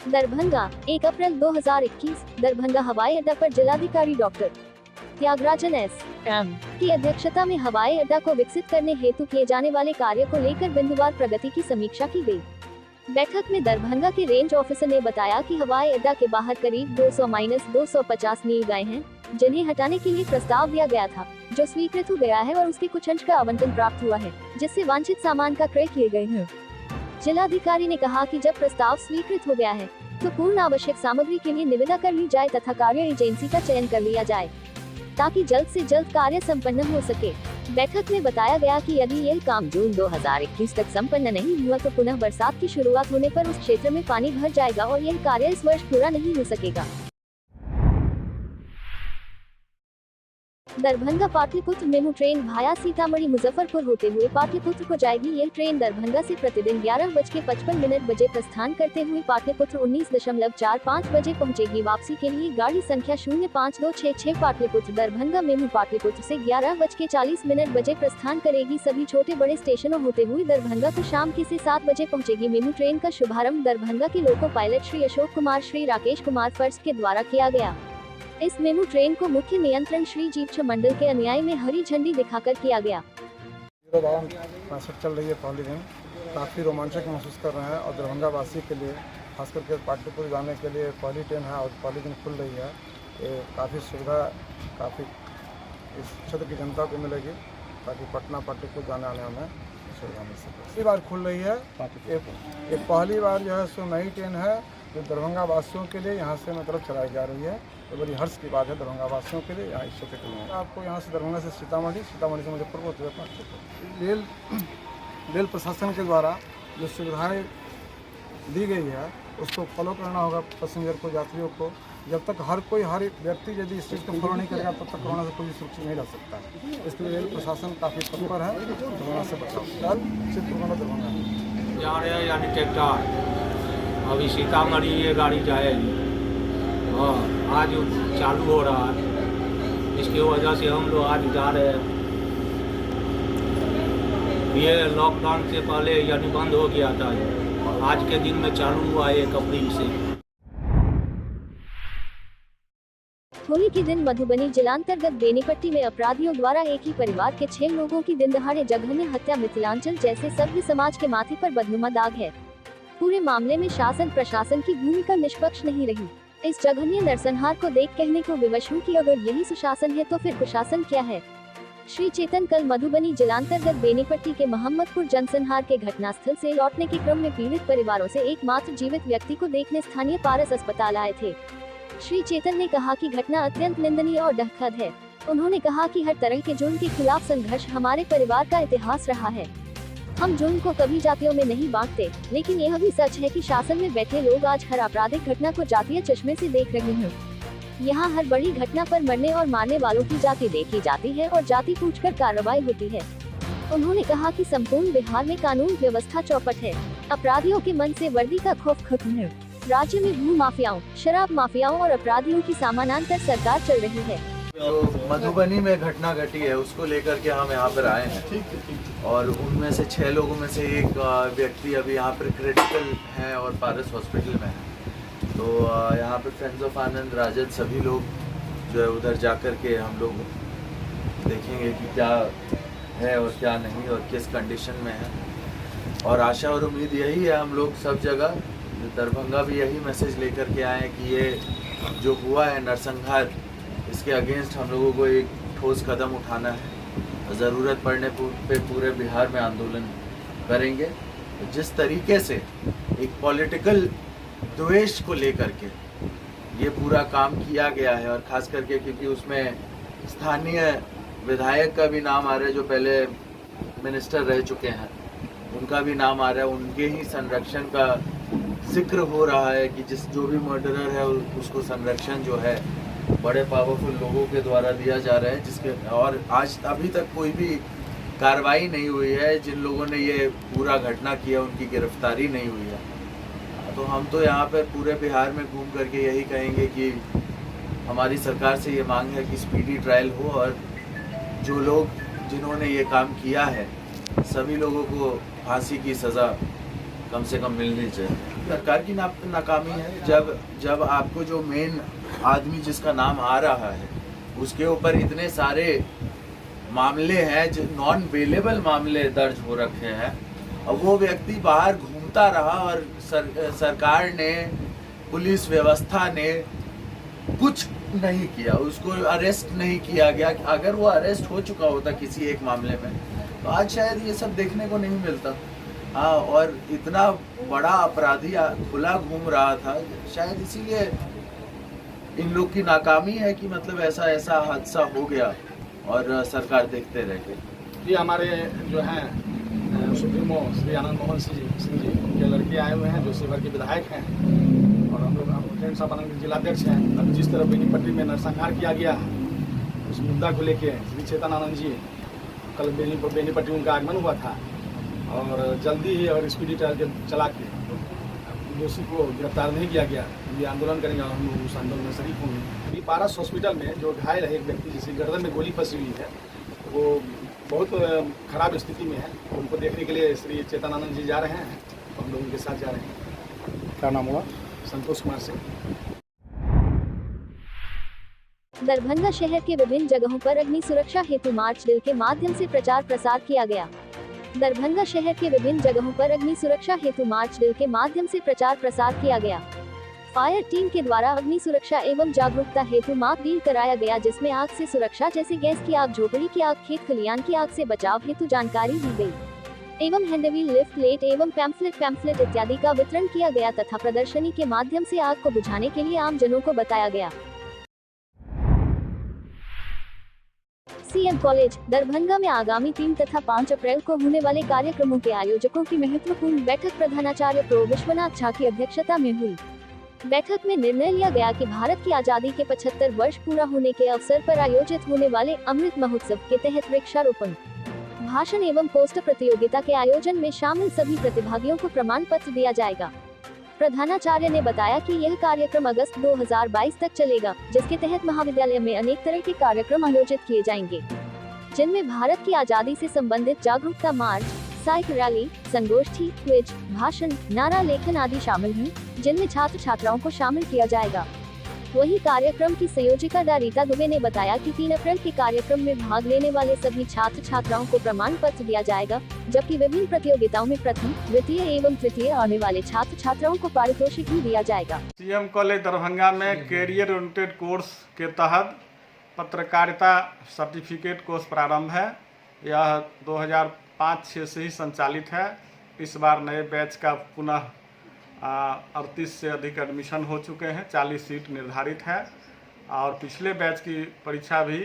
दरभंगा 1 अप्रैल 2021 दरभंगा हवाई अड्डा पर जिलाधिकारी डॉक्टर त्यागराजन एस.एम. की अध्यक्षता में हवाई अड्डा को विकसित करने हेतु किए जाने वाले कार्य को लेकर बिंदुवार प्रगति की समीक्षा की गई। बैठक में दरभंगा के रेंज ऑफिसर ने बताया कि हवाई अड्डा के बाहर करीब 200-250 नीलगाय हैं, जिन्हें हटाने के लिए प्रस्ताव दिया गया था, जो स्वीकृत हो गया है और उसके कुछ अंश का आवंटन प्राप्त हुआ है, जिससे वांछित सामान का क्रय किए गए हैं। जिलाधिकारी ने कहा कि जब प्रस्ताव स्वीकृत हो गया है, तो पूर्ण आवश्यक सामग्री के लिए निविदा कर ली जाए तथा कार्य एजेंसी का चयन कर लिया जाए, ताकि जल्द से जल्द कार्य संपन्न हो सके। बैठक में बताया गया कि यदि यह काम जून 2021 तक संपन्न नहीं हुआ तो पुनः बरसात की शुरुआत होने पर उस क्षेत्र में पानी भर जाएगा और यह कार्य इस वर्ष पूरा नहीं हो सकेगा। दरभंगा पाटलिपुत्र मेमू ट्रेन भाया सीतामढ़ी मुजफ्फरपुर होते हुए पाटलिपुत्र को जाएगी। यह ट्रेन दरभंगा से प्रतिदिन 11:55 बजे प्रस्थान करते हुए पाटलिपुत्र 19:45 बजे पहुंचेगी। वापसी के लिए गाड़ी संख्या 05266 पाटलिपुत्र दरभंगा मेमू पाटलिपुत्र से 11:40 बजे प्रस्थान करेगी। सभी छोटे बड़े स्टेशनों होते हुए दरभंगा को शाम के 7 बजे पहुँचेगी। मेमू ट्रेन का शुभारम्भ दरभंगा के loco pilot Shri Ashok Kumar Shri Rakesh Kumar first के द्वारा किया गया। इस मेमू ट्रेन को मुख्य नियंत्रण श्री जीवछ मंडल के अनुयायी में हरी झंडी दिखाकर किया गया। चल रही है पहली दिन, काफ़ी रोमांचक महसूस कर रहे हैं और दरभंगा वासी के लिए खास करके पाटलिपुत्र जाने के लिए पहली ट्रेन है और पहली दिन खुल रही है। ये काफ़ी सुविधा काफ़ी इस क्षेत्र की जनता को मिलेगी, ताकि पटना पाटलिपुत्र जाने आने में सुविधा मिल सके। इसी बार खुल रही है, ये पहली बार जो है सो नई ट्रेन है जो दरभंगा वासियों के लिए यहाँ से मतलब चलाई जा रही है। तो बड़ी हर्ष की बात है दरभंगा वासियों के लिए, यहाँ इस क्षेत्र के लिए। आपको यहाँ से दरभंगा से सीतामढ़ी से मुजफ्फरपुर होते हुए पाटलिपुत्र रेल प्रशासन के द्वारा जो सुविधाएं दी गई है उसको फॉलो करना होगा पैसेंजर को, यात्रियों को। जब तक हर व्यक्ति यदि इस चीज़ को फॉलो नहीं करेगा तब तक कोरोना से कोई सुरक्षित नहीं रह सकता। इसके लिए रेल प्रशासन काफ़ी तत्पर है कोरोना से बचाव। दरभंगा जा रहे हैं यानी ट्रैक्टर अभी सीतामढ़ी ये गाड़ी जाएगी और आज चालू हो रहा है, इसकी वजह से हम लोग आज जा रहे हैं। ये लॉकडाउन से पहले यानी बंद हो गया था, आज के दिन में चालू हुआ 1 अप्रैल से। होली के दिन मधुबनी जिलांतर्गत बेनीपट्टी में अपराधियों द्वारा एक ही परिवार के 6 लोगों की दिन दहाड़े जघन्य हत्या मिथिलांचल जैसे सभ्य समाज के माथे पर बदनुमा दाग है। पूरे मामले में शासन प्रशासन की भूमिका निष्पक्ष नहीं रही। इस जघन्य नरसंहार को देख कहने को विवश हूं कि अगर यही सुशासन है तो फिर कुशासन क्या है। श्री चेतन कल मधुबनी जिलांतर्गत बेनीपट्टी के मोहम्मदपुर जनसंहार के घटनास्थल से लौटने के क्रम में पीड़ित परिवारों से एकमात्र जीवित व्यक्ति को देखने स्थानीय पारस अस्पताल आए थे। श्री चेतन ने कहा कि घटना अत्यंत निंदनीय और दुखद है। उन्होंने कहा कि हर तरह के जुर्म के खिलाफ संघर्ष हमारे परिवार का इतिहास रहा है। हम जुर्म को कभी जातियों में नहीं बांटते, लेकिन यह भी सच है कि शासन में बैठे लोग आज हर आपराधिक घटना को जातीय चश्मे से देख रहे हैं। यहाँ हर बड़ी घटना पर मरने और मारने वालों की जाति देखी जाती है और जाति पूछकर कार्रवाई होती है। उन्होंने कहा कि संपूर्ण बिहार में कानून व्यवस्था चौपट है। अपराधियों के मन से वर्दी का खौफ खत्म है। राज्य में भू माफियाओं, शराब माफियाओं और अपराधियों की समानांतर सरकार चल रही है। जो मधुबनी में घटना घटी है उसको लेकर के हम यहाँ पर आए हैं और उनमें से 6 लोगों में से एक व्यक्ति अभी यहाँ पर क्रिटिकल है और पारस हॉस्पिटल में है। तो यहाँ पर फ्रेंड्स ऑफ आनंद, राजद, सभी लोग जो है उधर जाकर के हम लोग देखेंगे कि क्या है और क्या नहीं और किस कंडीशन में है। और आशा और उम्मीद यही है, हम लोग सब जगह दरभंगा भी यही मैसेज लेकर के आए कि ये जो हुआ है नरसंहार, इसके अगेंस्ट हम लोगों को एक ठोस कदम उठाना है। ज़रूरत पड़ने पे पूरे बिहार में आंदोलन करेंगे। जिस तरीके से एक पॉलिटिकल द्वेष को लेकर के ये पूरा काम किया गया है और ख़ास करके क्योंकि उसमें स्थानीय विधायक का भी नाम आ रहा है जो पहले मिनिस्टर रह चुके हैं, उनका भी नाम आ रहा है, उनके ही संरक्षण का जिक्र हो रहा है कि जो भी मर्डरर है उसको संरक्षण जो है बड़े पावरफुल लोगों के द्वारा दिया जा रहा है, जिसके और आज अभी तक कोई भी कार्रवाई नहीं हुई है। जिन लोगों ने ये पूरा घटना किया उनकी गिरफ्तारी नहीं हुई है। तो हम तो यहाँ पर पूरे बिहार में घूम करके यही कहेंगे कि हमारी सरकार से ये मांग है कि स्पीडी ट्रायल हो और जो लोग जिन्होंने ये काम किया है सभी लोगों को फांसी की सज़ा कम से कम मिलनी चाहिए। सरकार की नाकामी है। जब आपको जो मेन आदमी जिसका नाम आ रहा है उसके ऊपर इतने सारे मामले हैं जो नॉन बेलेबल मामले दर्ज हो रखे हैं और वो व्यक्ति बाहर घूमता रहा और सरकार ने, पुलिस व्यवस्था ने कुछ नहीं किया, उसको अरेस्ट नहीं किया गया। अगर वो अरेस्ट हो चुका होता किसी एक मामले में तो आज शायद ये सब देखने को नहीं मिलता। हाँ, और इतना बड़ा अपराधी खुला घूम रहा था, शायद इसीलिए इन लोग की नाकामी है कि मतलब ऐसा हादसा हो गया और सरकार देखते रह गई। ये हमारे जो हैं सुप्रीमो श्री आनंद मोहन सिंह जी के लड़के आए हुए हैं जो शिवहर के विधायक हैं और हम लोग फ्रेंड साहब आनंद जिलाध्यक्ष हैं। अभी जिस तरह बेनीपट्टी में नरसंहार किया गया है उस मुद्दा को लेके श्री चेतन आनंद जी कल बेनीपट्टी उनका आगमन हुआ था और जल्दी ही अगर स्पीडी ट्रायल चला के दोषी को गिरफ्तार नहीं किया गया ये आंदोलन करेंगे और हम लोग उस आंदोलन में शरीक होंगे। अभी पारस हॉस्पिटल में जो घायल है एक व्यक्ति जिसकी गर्दन में गोली फंसी हुई है वो बहुत खराब स्थिति में है। उनको देखने के लिए श्री चेतनानंद जी जा रहे हैं तो हम लोग उनके साथ जा रहे हैं। क्या नाम हुआ? संतोष कुमार सिंह। दरभंगा शहर के विभिन्न जगहों पर अग्नि सुरक्षा हेतु मार्च ड्रिल के माध्यम से प्रचार प्रसार किया गया। दरभंगा शहर के विभिन्न जगहों पर अग्नि सुरक्षा हेतु मार्च ड्रिल के माध्यम से प्रचार प्रसार किया गया। फायर टीम के द्वारा अग्नि सुरक्षा एवं जागरूकता हेतु मॉक ड्रिल कराया गया जिसमें आग से सुरक्षा जैसे गैस की आग, झोपड़ी की आग, खेत खलियान की आग से बचाव हेतु जानकारी दी गई एवं हैंडविल, लिफ्ट, लेट एवं पैम्फलेट इत्यादि का वितरण किया गया तथा प्रदर्शनी के माध्यम से आग को बुझाने के लिए आम जनों को बताया गया। सीएम कॉलेज दरभंगा में आगामी 3 तथा 5 अप्रैल को होने वाले कार्यक्रमों के आयोजकों की महत्वपूर्ण बैठक प्रधानाचार्य प्रो विश्वनाथ झा की अध्यक्षता में हुई। बैठक में निर्णय लिया गया कि भारत की आजादी के 75 वर्ष पूरा होने के अवसर पर आयोजित होने वाले अमृत महोत्सव के तहत वृक्षारोपण, भाषण एवं पोस्टर प्रतियोगिता के आयोजन में शामिल सभी प्रतिभागियों को प्रमाण पत्र दिया जाएगा। प्रधानाचार्य ने बताया कि यह कार्यक्रम अगस्त 2022 तक चलेगा जिसके तहत महाविद्यालय में अनेक तरह के कार्यक्रम आयोजित किए जाएंगे जिनमें भारत की आजादी से संबंधित जागरूकता मार्च, साइकिल रैली, संगोष्ठी, क्विज, भाषण, नारा लेखन आदि शामिल हैं जिनमें छात्र छात्राओं को शामिल किया जाएगा। वहीं कार्यक्रम की संयोजिका डा रीता दुबे ने बताया कि 3 अप्रैल के कार्यक्रम में भाग लेने वाले सभी छात्र छात्राओं को प्रमाण पत्र दिया जाएगा जबकि विभिन्न प्रतियोगिताओं में प्रथम, द्वितीय एवं तृतीय आने वाले छात्र छात्राओं को पारितोषिक भी दिया जाएगा। सीएम कॉलेज दरभंगा में कैरियर ओरिएंटेड कोर्स के तहत पत्रकारिता सर्टिफिकेट कोर्स प्रारंभ है। यह 2005-06 से ही संचालित है। इस बार नए बैच का पुनः 38 से अधिक एडमिशन हो चुके हैं, 40 सीट निर्धारित है और पिछले बैच की परीक्षा भी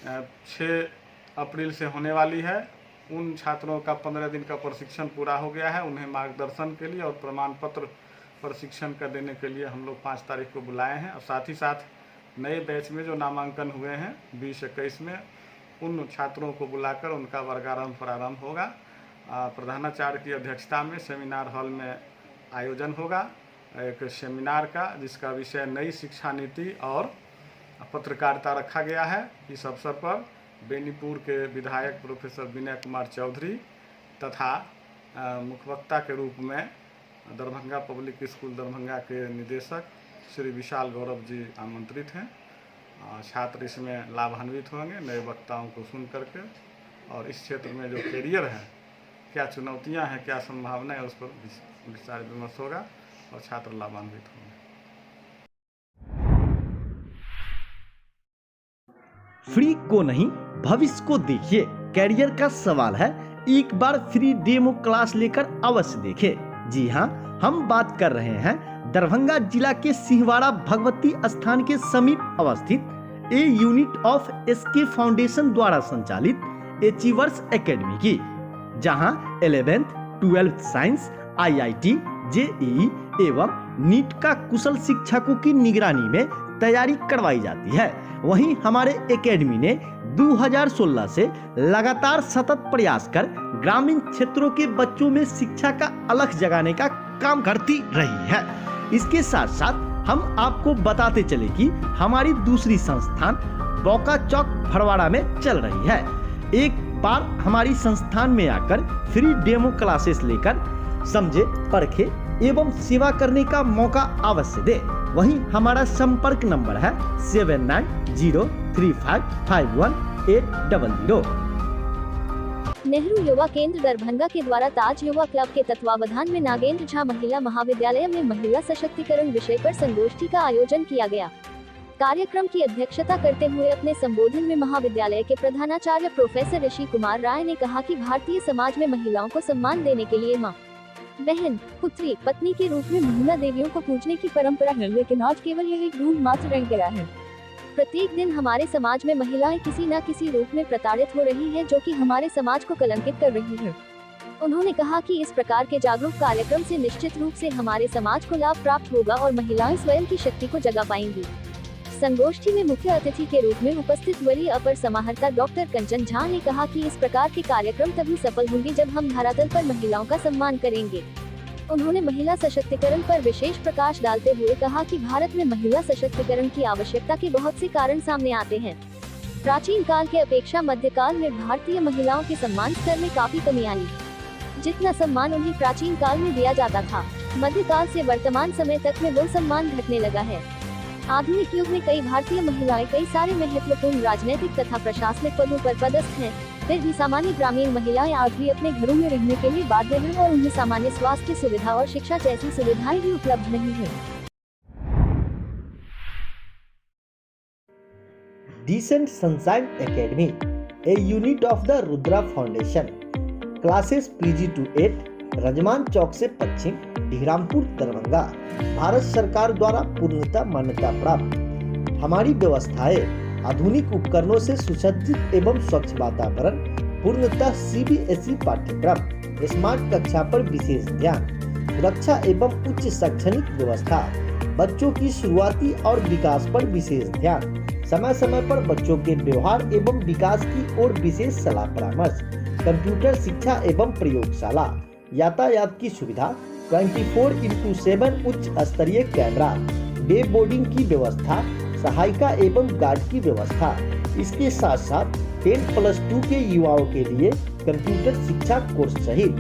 6 अप्रैल से होने वाली है। उन छात्रों का 15 दिन का प्रशिक्षण पूरा हो गया है। उन्हें मार्गदर्शन के लिए और प्रमाण पत्र प्रशिक्षण का देने के लिए हम लोग 5 तारीख को बुलाए हैं और साथ ही साथ नए बैच में जो नामांकन हुए हैं 20-21 में उन छात्रों को बुलाकर उनका वर्गारंभ प्रारंभ होगा। प्रधानाचार्य की अध्यक्षता में सेमिनार हॉल में आयोजन होगा एक सेमिनार का जिसका विषय नई शिक्षा नीति और पत्रकारिता रखा गया है। इस अवसर पर बेनीपुर के विधायक प्रोफेसर विनय कुमार चौधरी तथा मुख्य वक्ता के रूप में दरभंगा पब्लिक स्कूल दरभंगा के निदेशक श्री विशाल गौरव जी आमंत्रित हैं। छात्र इसमें लाभान्वित होंगे नए वक्ताओं को सुन करके और इस क्षेत्र में जो कैरियर है, क्या चुनौतियां हैं, क्या संभावनाएं है, उस पर विचार विमर्श होगा और छात्र लाभान्वित होंगे। फ्री को नहीं भविष्य को देखिए, कैरियर का सवाल है, एक बार फ्री डेमो क्लास लेकर अवश्य देखें। जी हाँ, हम बात कर रहे हैं दरभंगा जिला के सिंहवाड़ा भगवती स्थान के समीप अवस्थित ए यूनिट ऑफ एसके फाउंडेशन द्वारा संचालित अचीवर्स एकेडमी की, जहां 11th, 12th science, IIT, JEE एवं नीट का कुशल शिक्षकों की निगरानी में तैयारी करवाई जाती है। वहीं हमारे एकेडमी ने 2016 से लगातार सतत प्रयास कर ग्रामीण क्षेत्रों के बच्चों में शिक्षा का अलख जगाने का काम करती रही है। इसके साथ साथ हम आपको बताते चले कि हमारी दूसरी संस्थान बौका चौक भड़वाड़ा में चल रही है। एक बार हमारी संस्थान में आकर फ्री डेमो क्लासेस लेकर समझे, परखे, एवं सेवा करने का मौका अवश्य दे। वहीं हमारा संपर्क नंबर है 7903551800। नेहरू युवा केंद्र दरभंगा के द्वारा ताज युवा क्लब के तत्वावधान में नागेंद्र झा महिला महाविद्यालय में महिला सशक्तिकरण विषय पर संगोष्ठी का आयोजन किया गया। कार्यक्रम की अध्यक्षता करते हुए अपने संबोधन में महाविद्यालय के प्रधानाचार्य प्रोफेसर ऋषि कुमार राय ने कहा कि भारतीय समाज में महिलाओं को सम्मान देने के लिए मां, बहन, पुत्री, पत्नी के रूप में महिला देवियों को पूजने की परंपरा है, लेकिन आज केवल यह एक रूप मात्र रह गया है। प्रत्येक दिन हमारे समाज में महिलाएं किसी न किसी रूप में प्रताड़ित हो रही है, जो कि हमारे समाज को कलंकित कर रही है। उन्होंने कहा कि इस प्रकार के जागरूक कार्यक्रम से निश्चित रूप से हमारे समाज को लाभ प्राप्त होगा और महिलाएं स्वयं की शक्ति को जगा पाएंगी। संगोष्ठी में मुख्य अतिथि के रूप में उपस्थित वरीय अपर समाहर्ता डॉक्टर कंचन झा ने कहा कि इस प्रकार के कार्यक्रम तभी सफल होंगे जब हम धरातल पर महिलाओं का सम्मान करेंगे। उन्होंने महिला सशक्तिकरण पर विशेष प्रकाश डालते हुए कहा कि भारत में महिला सशक्तिकरण की आवश्यकता के बहुत से कारण सामने आते हैं। प्राचीन काल के अपेक्षा मध्यकाल में भारतीय महिलाओं के सम्मान स्तर में काफी कमी आई। जितना सम्मान उन्हें प्राचीन काल में दिया जाता था, मध्यकाल से वर्तमान समय तक में वो सम्मान घटने लगा है। आधुनिक युग में कई भारतीय महिलाएं कई सारे महत्वपूर्ण राजनीतिक तथा प्रशासनिक पदों पर पदस्थ हैं। फिर भी सामान्य ग्रामीण महिलाएं आज भी अपने घरों में रहने के लिए बाध्य हैं और उन्हें सामान्य स्वास्थ्य सुविधा और शिक्षा जैसी सुविधाएं भी उपलब्ध नहीं है। Decent sunshine academy, a unit of the Rudra foundation. Classes PG to 8, रजमान चौक से पश्चिम, ढीरामपुर, दरभंगा। भारत सरकार द्वारा पूर्णतः मान्यता प्राप्त। हमारी व्यवस्थाएं आधुनिक उपकरणों से सुसज्जित एवं स्वच्छ वातावरण, पूर्णतः CBSE पाठ्यक्रम, स्मार्ट कक्षा पर विशेष ध्यान, सुरक्षा एवं उच्च शैक्षणिक व्यवस्था, बच्चों की शुरुआती और विकास पर विशेष ध्यान, समय समय पर बच्चों के व्यवहार एवं विकास की ओर विशेष सलाह परामर्श, कंप्यूटर शिक्षा एवं प्रयोगशाला, यातायात की सुविधा, 24x7 उच्च स्तरीय कैमरा, डे बोर्डिंग की व्यवस्था, सहायिका एवं गार्ड की व्यवस्था। इसके साथ साथ 10+2 के युवाओं के लिए कंप्यूटर शिक्षा कोर्स सहित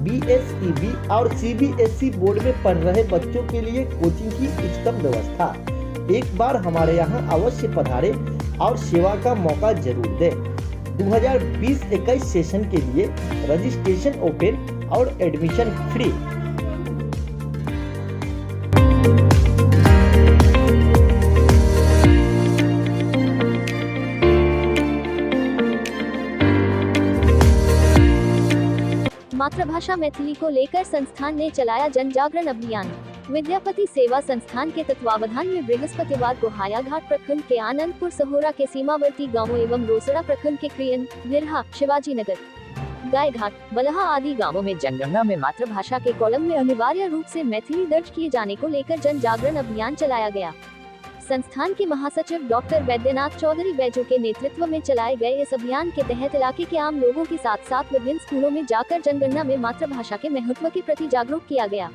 BSEB और CBSE बोर्ड में पढ़ रहे बच्चों के लिए कोचिंग की उच्चतम व्यवस्था। एक बार हमारे यहाँ अवश्य पधारे और सेवा का मौका जरूर दें। 2020-21 सेशन के लिए रजिस्ट्रेशन ओपन और एडमिशन फ्री। मातृभाषा मैथिली को लेकर संस्थान ने चलाया जन जागरण अभियान। विद्यापति सेवा संस्थान के तत्वावधान में बृहस्पतिवार को हायाघाट प्रखंड के आनंदपुर सहोरा के सीमावर्ती गांवों एवं रोसड़ा प्रखंड के क्रियन, बिरहा, शिवाजी नगर, गायघाट, बलहा आदि गांवों में जनगणना में मातृभाषा के कॉलम में अनिवार्य रूप से मैथिली दर्ज किए जाने को लेकर जन जागरण अभियान चलाया गया। संस्थान के महासचिव डॉक्टर वैद्यनाथ चौधरी बैजू के नेतृत्व में चलाए गए इस अभियान के तहत इलाके के आम लोगों के साथ साथ विभिन्न स्कूलों में जाकर जनगणना में मातृभाषा के महत्व के प्रति जागरूक किया गया।